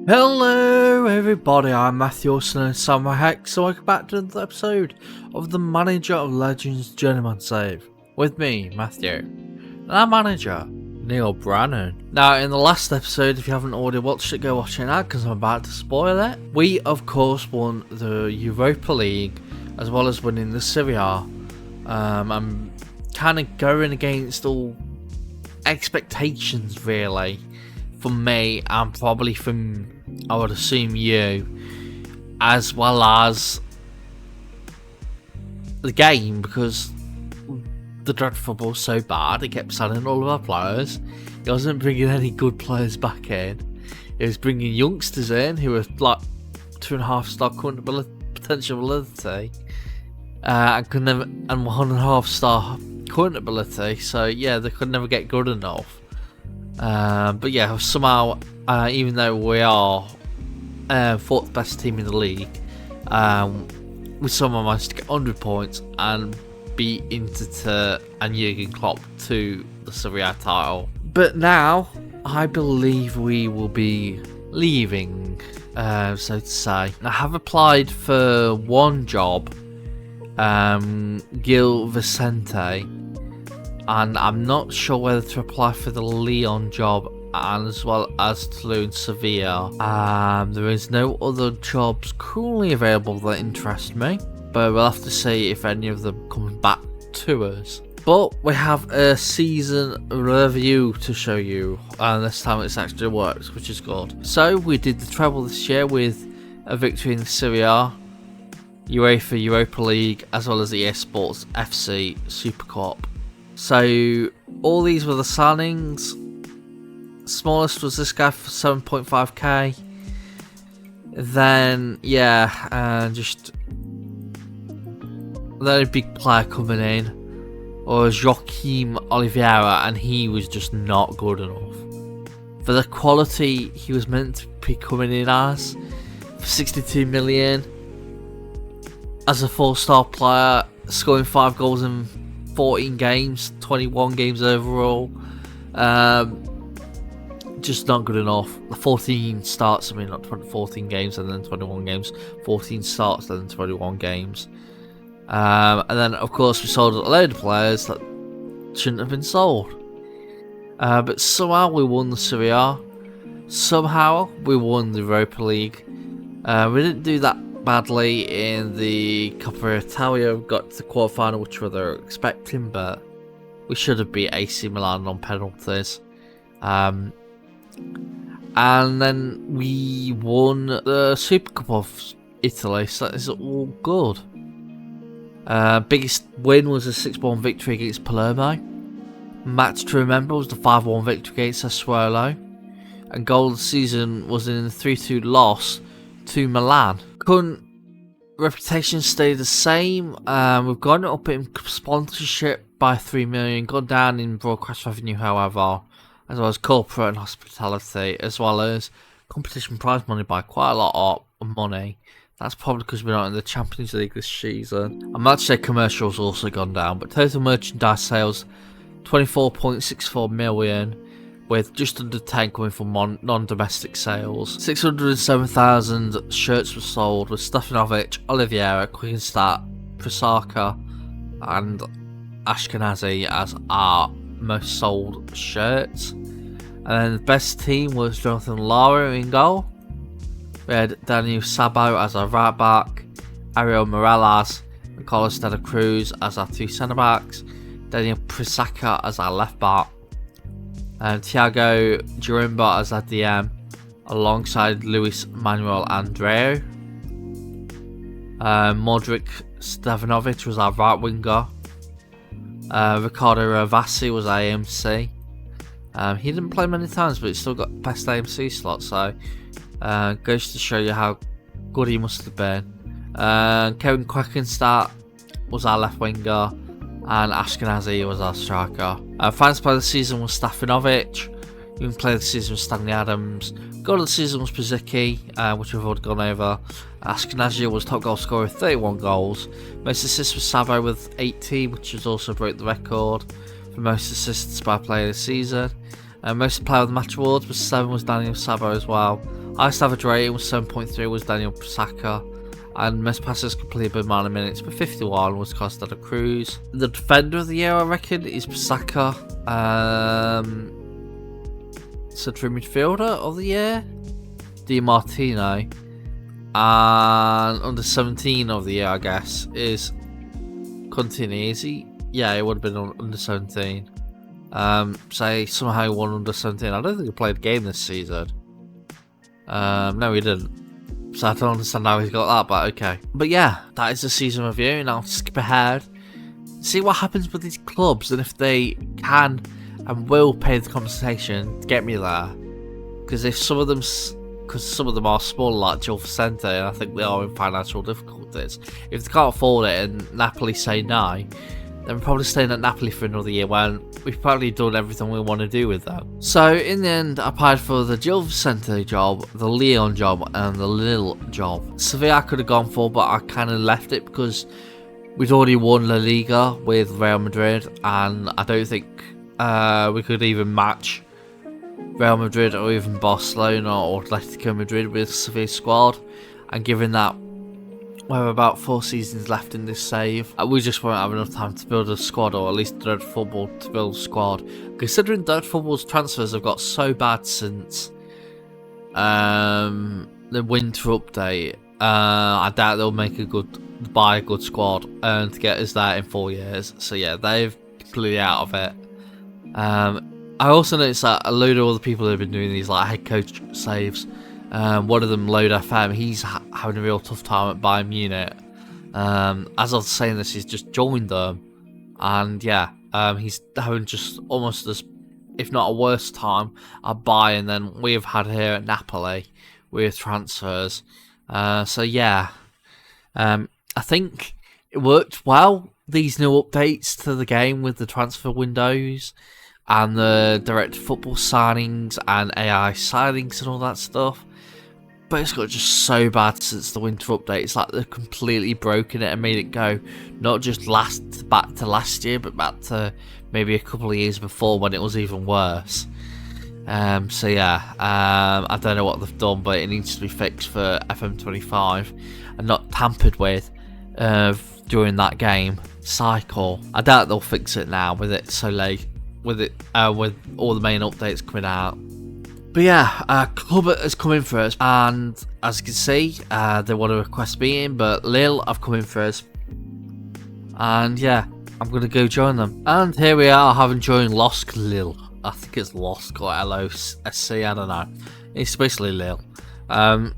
Hello everybody, I'm Matthew Olsen and SamuraiHex, so welcome back to another episode of the Manager of Legends Journeyman save. With me, Matthew, and our manager, Neil Brannan. Now in the last episode, if you haven't already watched it, go watch it now because I'm about to spoil it. We of course won the Europa League as well as winning the Serie A. I'm kind of going against all expectations really. From me and probably from, I would assume, you, as well as the game, because the dreadful football was so bad, it kept selling all of our players. It wasn't bringing any good players back in. It was bringing youngsters in who were like 2.5 star potential ability, and 1.5 star current ability. So yeah, they could never get good enough. But yeah, somehow, even though we are 4th best team in the league, we somehow managed to get 100 points and beat Inter and Jurgen Klopp to the Serie A title. But now, I believe we will be leaving, so to say. I have applied for one job, Gil Vicente, and I'm not sure whether to apply for the Lyon job and as well as Toulouse and Sevilla. There is no other jobs currently available that interest me, but we'll have to see if any of them come back to us. But we have a season review to show you, and this time it's actually worked, which is good. So we did the treble this year with a victory in the Serie A, UEFA Europa League, as well as the EA Sports FC Super Cup. So all these were the signings. Smallest was this guy for 7.5k. Then yeah, just then a big player coming in, or Joaquim Oliveira, and he was just not good enough for the quality he was meant to be coming in as. For 62 million as a 4-star player, scoring 5 goals in 14 games, 21 games overall. Just not good enough. 14 starts, I mean not 14 games and then 21 games. 14 starts and then 21 games. And then of course we sold a load of players that shouldn't have been sold. But somehow we won the Serie A. Somehow we won the Europa League. We didn't do that badly in the Coppa Italia. We got to the quarterfinal, which we were expecting, but we should have beat AC Milan on penalties. And then we won the Super Cup of Italy, so that is all good. Biggest win was a 6-1 victory against Palermo. Match to remember was the 5-1 victory against Sassuolo. And goal of the season was in the 3-2 loss to Milan. Current reputation stayed the same. We've gone up in sponsorship by 3 million, gone down in broadcast revenue, however, as well as corporate and hospitality, as well as competition prize money by quite a lot of money. That's probably because we're not in the Champions League this season. I might say commercials also gone down, but total merchandise sales 24.64 million. With just under 10 coming from non-domestic sales. 607,000 shirts were sold, with Stefanovic, Oliveira, Quickenstat, Prisaka and Ashkenazi as our most sold shirts. And then the best team was Jonathan Lara in goal. We had Daniel Sabo as our right back, Ariel Morales and Carlos de la Cruz as our 2 centre backs, Daniel Prisaka as our left back, and Thiago Girimba as our DM, alongside Luis Manuel Andreu. Modric Stefanovic was our right winger. Ricardo Ravasi was our AMC. He didn't play many times, but he still got best AMC slot, so goes to show you how good he must have been. Kevin Quickenstart was our left winger, and Ashkenazi was our striker. Finance player of the season was Stefanovic. Young player of the season was Stanley Adams. Goal of the season was Pizicki, which we've already gone over. Ashkenazi was top goal scorer with 31 goals. Most assists was Sabo with 18, which has also broke the record for most assists by player of the season. Most player of the match awards was 7 was Daniel Sabo as well, Highest average rating was 7.3 was Daniel Saka. And most passes completed per amount of minutes, but 51 was Costa de Cruz. The defender of the year, I reckon, is Saka. Central midfielder of the year, Di Martino. And under 17 of the year, I guess, is Continesi. Yeah, it would have been under 17. So somehow he won under 17. I don't think he played a game this season. No, he didn't. So I don't understand how he's got that, but okay. But yeah, that is the season review, and I'll skip ahead. See what happens with these clubs, and if they can and will pay the compensation to get me there. Because if some of them, are small, like Gil Vicente, and I think they are in financial difficulties. If they can't afford it, and Napoli say no, then we're probably staying at Napoli for another year when we've probably done everything we want to do with them. So in the end, I applied for the Gil Vicente job, the Lyon job, and the Lille job. Sevilla I could have gone for, but I kind of left it because we'd already won La Liga with Real Madrid, and I don't think we could even match Real Madrid or even Barcelona or Atletico Madrid with Sevilla's squad. And given that we have about 4 seasons left in this save, we just won't have enough time to build a squad, or at least Dirt Football to build a squad. Considering Dirt Football's transfers have got so bad since the winter update, I doubt they'll buy a good squad to get us there in 4 years. So yeah, they've completely out of it. I also noticed that a load of other people have been doing these like head coach saves. One of them, Load FM, he's having a real tough time at Bayern Munich. As I was saying this, he's just joined them, and yeah, he's having just almost as, if not a worse time at Bayern than we've had here at Napoli with transfers. So yeah, I think it worked well, these new updates to the game with the transfer windows and the direct football signings and AI signings and all that stuff. But it's got just so bad since the winter update. It's like they've completely broken it and made it go not just back to last year, but back to maybe a couple of years before when it was even worse. So yeah, I don't know what they've done, but it needs to be fixed for FM25 and not tampered with during that game cycle. I doubt they'll fix it now with it so late, with all the main updates coming out. But yeah, Club has come in first, and as you can see, they want to request meeting, but Lille have come in first. And yeah, I'm going to go join them. And here we are, having joined Losk Lille. I think it's Losk or LOSC, I don't know. It's basically Lille.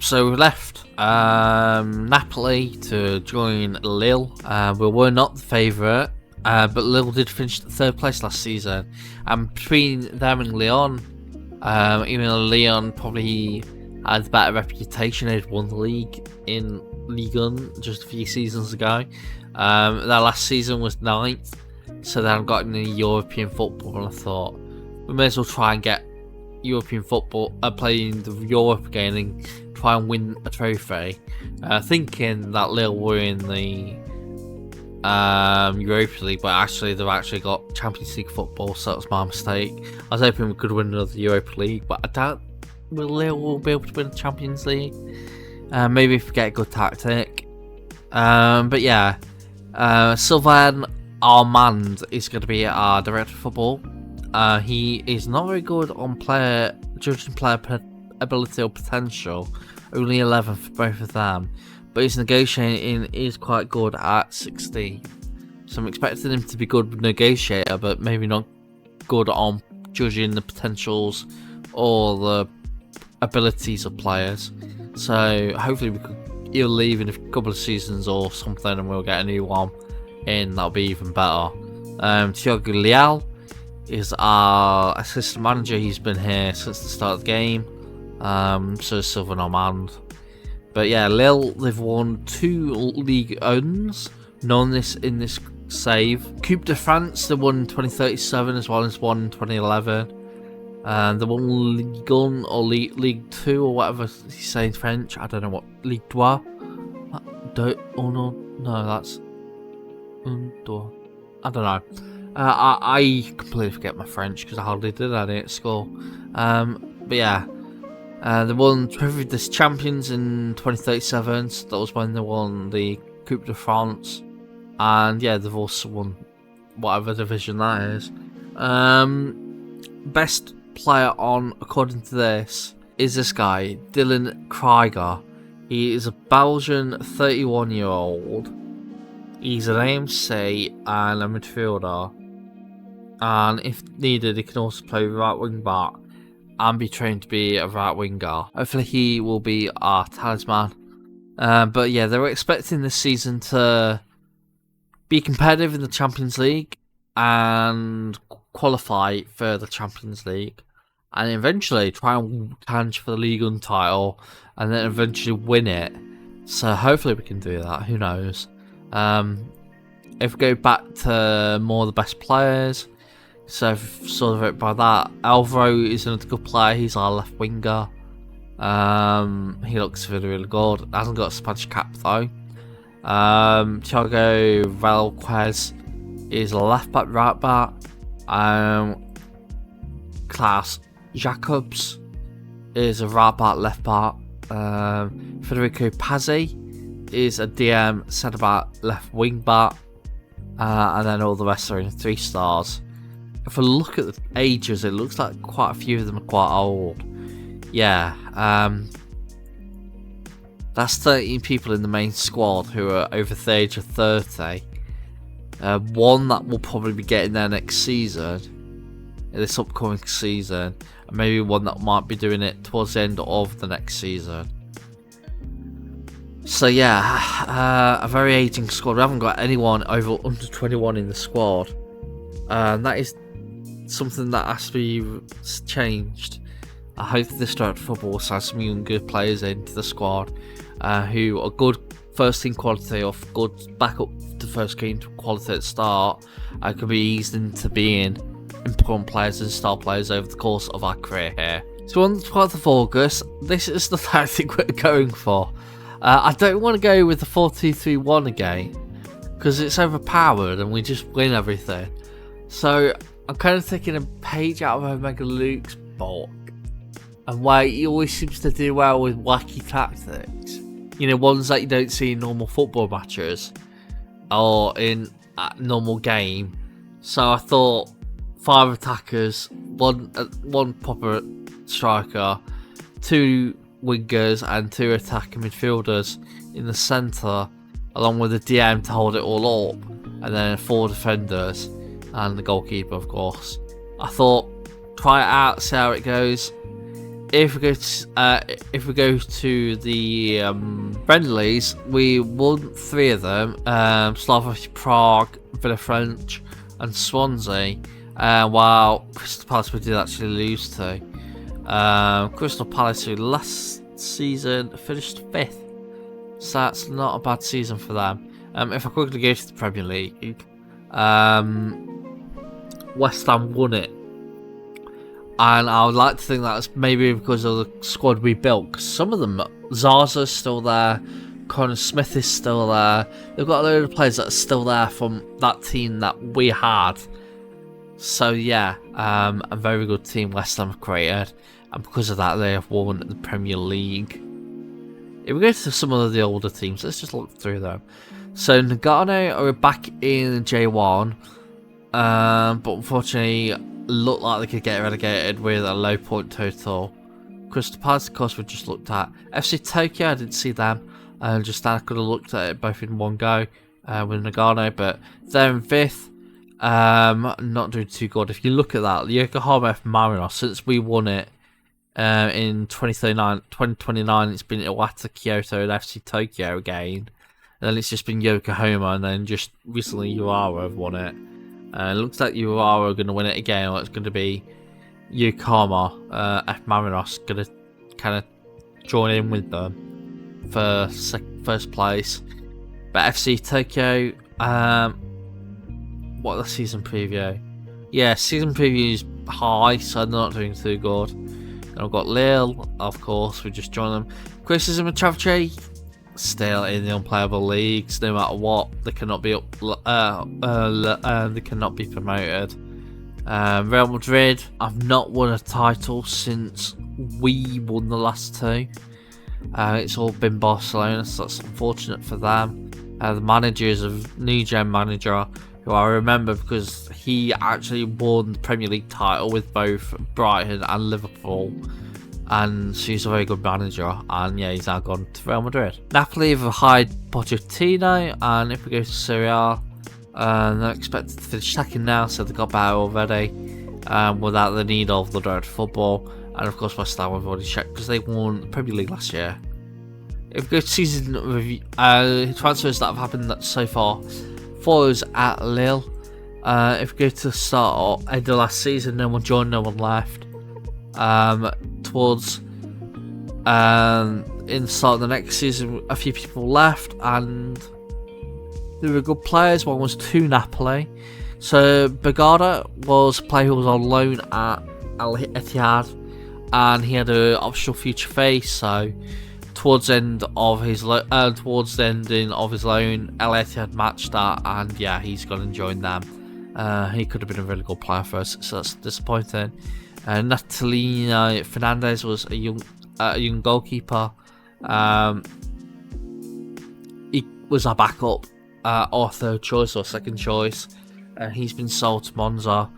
So we left Napoli to join Lille. We were not the favourite, but Lille did finish 3rd place last season. And between them and Lyon, even though Lyon probably had a better reputation, they'd won the league in Ligue 1 just a few seasons ago. Their last season was 9th, so they hadn't got any European football, and I thought we may as well try and get European football, playing the Europe again and try and win a trophy. Thinking that Lille were in the Europa League, but actually they've actually got Champions League football, so that was my mistake. I was hoping we could win another Europa League, but I doubt Lille will be able to win the Champions League. Maybe if we get a good tactic. But yeah, Sylvain Armand is going to be our director of football. He is not very good on judging player ability or potential, only 11 for both of them. But his negotiating is quite good at 16. So I'm expecting him to be good negotiator, but maybe not good on judging the potentials or the abilities of players. So hopefully he'll leave in a couple of seasons or something, and we'll get a new one in. That'll be even better. Thiago Leal is our assistant manager. He's been here since the start of the game. So is Sylvain Armand. But yeah, Lille, they've won 2 Ligue 1s, none in this save. Coupe de France, they won in 2037 as well as one in 2011. They won Ligue 1 or Ligue 2 or whatever you say in French. I don't know what. Ligue 2? No, that's un, deux. I don't know. I completely forget my French because I hardly did any at school. But yeah. They won Trophy des Champions in 2037, so that was when they won the Coupe de France. And yeah, they've also won whatever division that is. Best player on, according to this, is this guy, Dylan Krieger. He is a Belgian 31-year-old. He's an AMC and a midfielder. And if needed, he can also play right wing back and be trained to be a right winger. Hopefully he will be our talisman. But yeah, they're expecting this season to be competitive in the Champions League and qualify for the Champions League, and eventually try and challenge for the League 1 title, and then eventually win it. So hopefully we can do that, who knows. If we go back to more of the best players, so sort of it by that, Alvaro is another good player, he's our left winger. He looks really good, hasn't got a Spanish cap though. Thiago Velquez is a left back, right back. Klaas Jacobs is a right back, left back. Federico Pazzi is a DM, centre back, left wing back. And then all the rest are in 3 stars. If I look at the ages, it looks like quite a few of them are quite old. Yeah, that's 13 people in the main squad who are over the age of 30. One that will probably be getting there next season, this upcoming season, and maybe one that might be doing it towards the end of the next season. So yeah, a very aging squad. We haven't got anyone over under 21 in the squad, and that is something that has to be changed. I hope this director of football will sign some young good players into the squad who are good first team quality or good backup to first team quality at the start, can be eased into being important players and star players over the course of our career here. So on the 12th of August, this is the tactic we're going for. I don't want to go with the 4-2-3-1 again, because it's overpowered and we just win everything. So I'm kind of taking a page out of Omega Luke's book, and where he always seems to do well with wacky tactics. You know, ones that you don't see in normal football matches or in a normal game. So I thought 5 attackers, one proper striker, 2 wingers and 2 attacking midfielders in the centre, along with the DM to hold it all up, and then 4 defenders and the goalkeeper, of course. I thought, try it out, see how it goes. If we go to the friendlies, we won 3 of them: Slavia Prague, Villa French, and Swansea. While Crystal Palace we did actually lose to. Crystal Palace, who last season finished 5th, so that's not a bad season for them. If I quickly go to the Premier League, West Ham won it. And I would like to think that's maybe because of the squad we built. Because some of them, Zaza's still there, Connor Smith is still there. They've got a load of players that are still there from that team that we had. So yeah, a very good team West Ham have created. And because of that, they have won the Premier League. If we go to some of the older teams, let's just look through them. So Nagano are back in J1. But unfortunately, look like they could get relegated with a low point total. Crystal Palace, of course, we just looked at. FC Tokyo, I didn't see them. Just I could have looked at it both in one go with Nagano, but they're in 5th. Not doing too good. If you look at that, Yokohama F Marinos, since we won it in 2029, it's been Iwata, Kyoto, and FC Tokyo again. And then it's just been Yokohama, and then just recently Urawa have won it. It looks like Urawa are going to win it again, or it's going to be Yokohama, F Marinos going to kind of join in with them for first place. But FC Tokyo, what the season preview? Yeah, season preview is high, so they're not doing too good. Then I've got Lille, of course, we just joined them. Criticism of Chavchay, still in the unplayable leagues, no matter what. They cannot be they cannot be promoted. Real Madrid have not won a title since we won the last two. It's all been Barcelona, so that's unfortunate for them. The manager is a new gen manager who I remember because he actually won the Premier League title with both Brighton and Liverpool, and she's a very good manager, and yeah, he's now gone to Real Madrid. Napoli have hired Pochettino, and if we go to Serie A, they're expected to finish second now, so they got better already without the need of the direct football. And of course West Ham we've already checked because they won the Premier League last year. If we go to season review, transfers that have happened so far, for us at Lille. If we go to the start or end of last season, no one joined, no one left. Towards in the start of the next season, a few people left, and they were good players. One was to Napoli. So Bagada was a player who was on loan at Al Ittihad, and he had an optional future face. So towards the ending of his loan, Al Ittihad matched that, and yeah, he's gone and joined them. He could have been a really good player for us, so that's disappointing. Natalino Fernandez was a young goalkeeper. He was our backup, or third choice or second choice. He's been sold to Monza.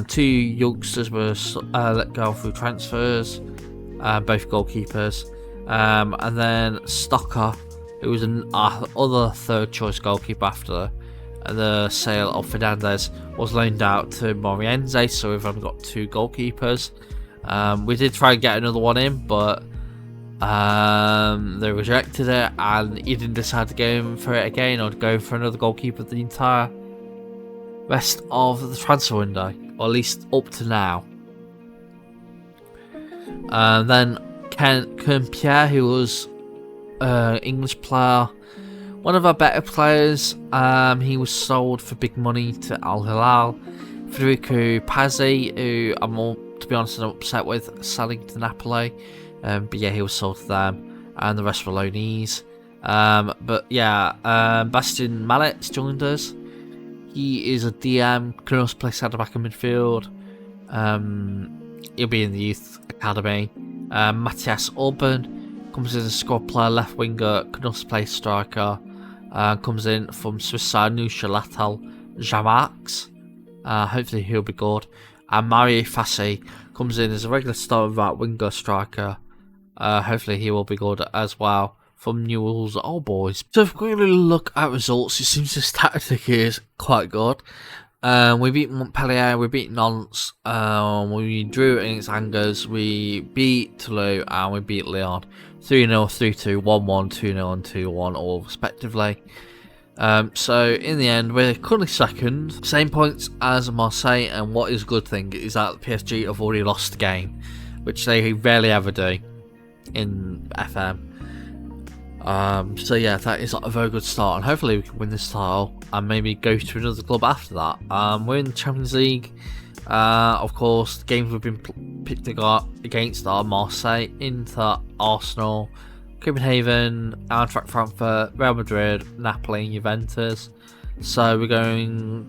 Two youngsters were let go through transfers, both goalkeepers. And then Stocker, who was an other third choice goalkeeper after the sale of Fernandez, was loaned out to Moriense, so we've only got two goalkeepers. We did try and get another one in, but they rejected it, and he didn't decide to go for it again or to go for another goalkeeper the entire rest of the transfer window, or at least up to now. Then Kern Pierre, who was an English player, one of our better players, he was sold for big money to Al Hilal. Federico Pazzi, who I'm all, to be honest, I'm upset with selling to Napoli, but yeah, he was sold to them, and the rest were loanees. But yeah, Bastian Mallets joined us. He is a DM, can also play centre back and midfield. He'll be in the youth academy. Matthias Urban comes in as a squad player, left winger, can also play striker. Comes in from Swiss side Neuchâtel Jamax. Hopefully he'll be good. And Mario Fassi comes in as a regular starting right winger striker. Hopefully he will be good as well, from Newell's Old Boys. So if we really look at results, it seems the statistic is quite good. We beat Montpellier, we beat Nantes, we drew against Angers, we beat Toulouse, and we beat Lyon. 3-0, 3-2, 1-1, 2-0 and 2-1 all respectively. So in the end, we're currently second, same points as Marseille, and what is a good thing is that PSG have already lost the game, which they rarely ever do in FM. So yeah, that is a very good start, and hopefully we can win this title and maybe go to another club after that. We're in the Champions League. Of course, the games we've been picked against are Marseille, Inter, Arsenal, Copenhagen, Eintracht Frankfurt, Real Madrid, Napoli and Juventus. So we're going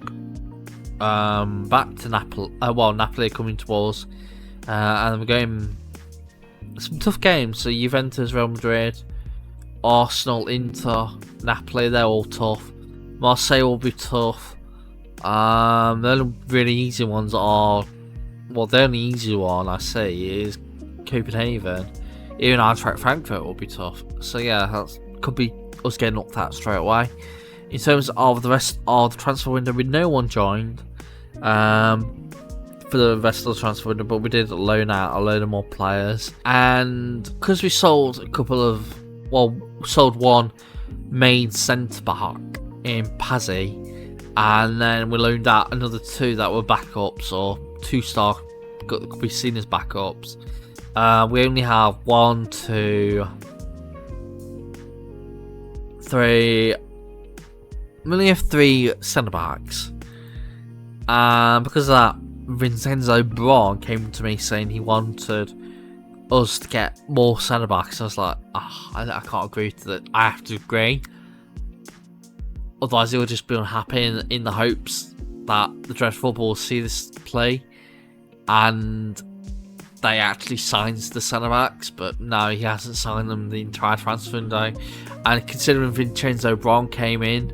back to Napoli. Napoli are coming towards, and we're going some tough games. So Juventus, Real Madrid, Arsenal, Inter, Napoli, they're all tough. Marseille will be tough. The only really easy ones are, the only easy one I see is Copenhagen. Even Eintracht Frankfurt will be tough. So yeah, that could be us getting knocked out straight away. In terms of the rest of the transfer window, no one joined for the rest of the transfer window, but we did loan out a load of more players. And because we sold sold one main centre back in Pazzi, and then we loaned out another two that were backups, or 2-star could be seen as backups. We only have 1, 2, 3. We only have 3 centre backs, and because of that, Vincenzo Braun came to me saying he wanted us to get more centre backs. I was like, I can't agree to that. I have to agree. Otherwise, he'll just be unhappy in the hopes that the Dreadful Football see this play and they actually signs the centre-backs, but no, he hasn't signed them the entire transfer window. And considering Vincenzo Bron came in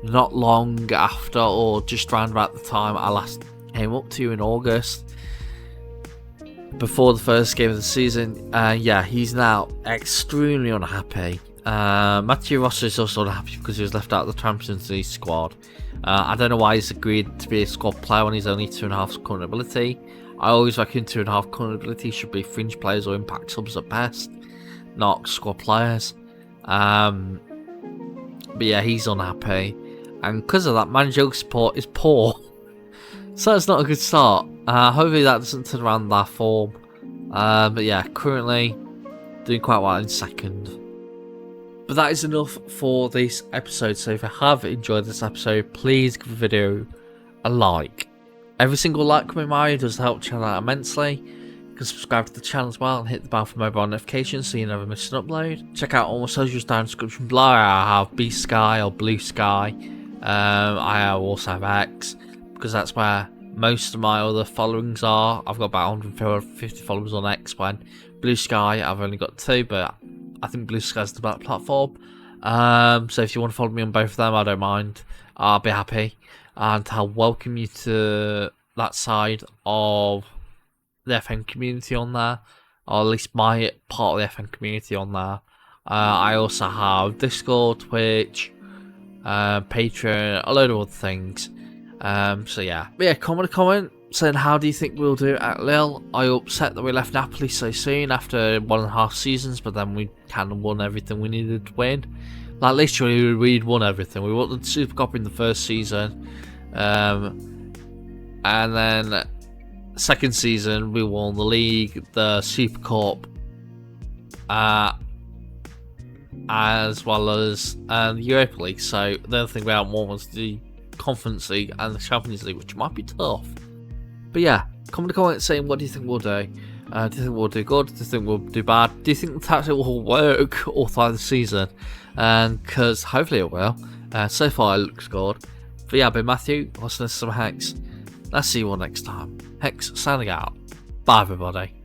not long after, or just around about the time I last came up to you in August, before the first game of the season, yeah, he's now extremely unhappy. Matthew Rosser is also unhappy because he was left out of the Champions League squad. I don't know why he's agreed to be a squad player when he's only 2.5 current ability. I always reckon 2.5 current ability should be fringe players or impact subs at best, not squad players. But yeah, he's unhappy, and because of that, managerial support is poor. So it's not a good start. Hopefully that doesn't turn around their form. But yeah, currently doing quite well in second. But that is enough for this episode. So if you have enjoyed this episode, please give the video a like. Every single like coming my way does help the channel out immensely. You can subscribe to the channel as well and hit the bell for mobile notifications so you never miss an upload. Check out all my socials down in the description below. I have B Sky or Blue Sky. I also have X, because that's where most of my other followings are. I've got about 150 followers on X, when Blue Sky I've only got 2, but I think Blue Sky's the better platform. So if you want to follow me on both of them, I don't mind. I'll be happy, and I'll welcome you to that side of the FM community on there, or at least my part of the FM community on there. I also have Discord, Twitch, Patreon, a load of other things. So yeah. But yeah, comment saying how do you think we'll do at Lille. I upset that we left Napoli so soon after 1.5 seasons, but then we kind of won everything we needed to win. Like literally, we'd won everything. We won the Super Cup in the first season, and then second season we won the league, the Super Cup, as well as the Europa League. So the other thing we hadn't won was the Conference League and the Champions League, which might be tough. But yeah, comment saying what do you think we'll do. Do you think we'll do good? Do you think we'll do bad? Do you think the tactic will work all throughout the season? Because hopefully it will. So far it looks good. But yeah, I've been Matthew, listening to SamuraiHex. Let's see you all next time. Hex signing out. Bye everybody.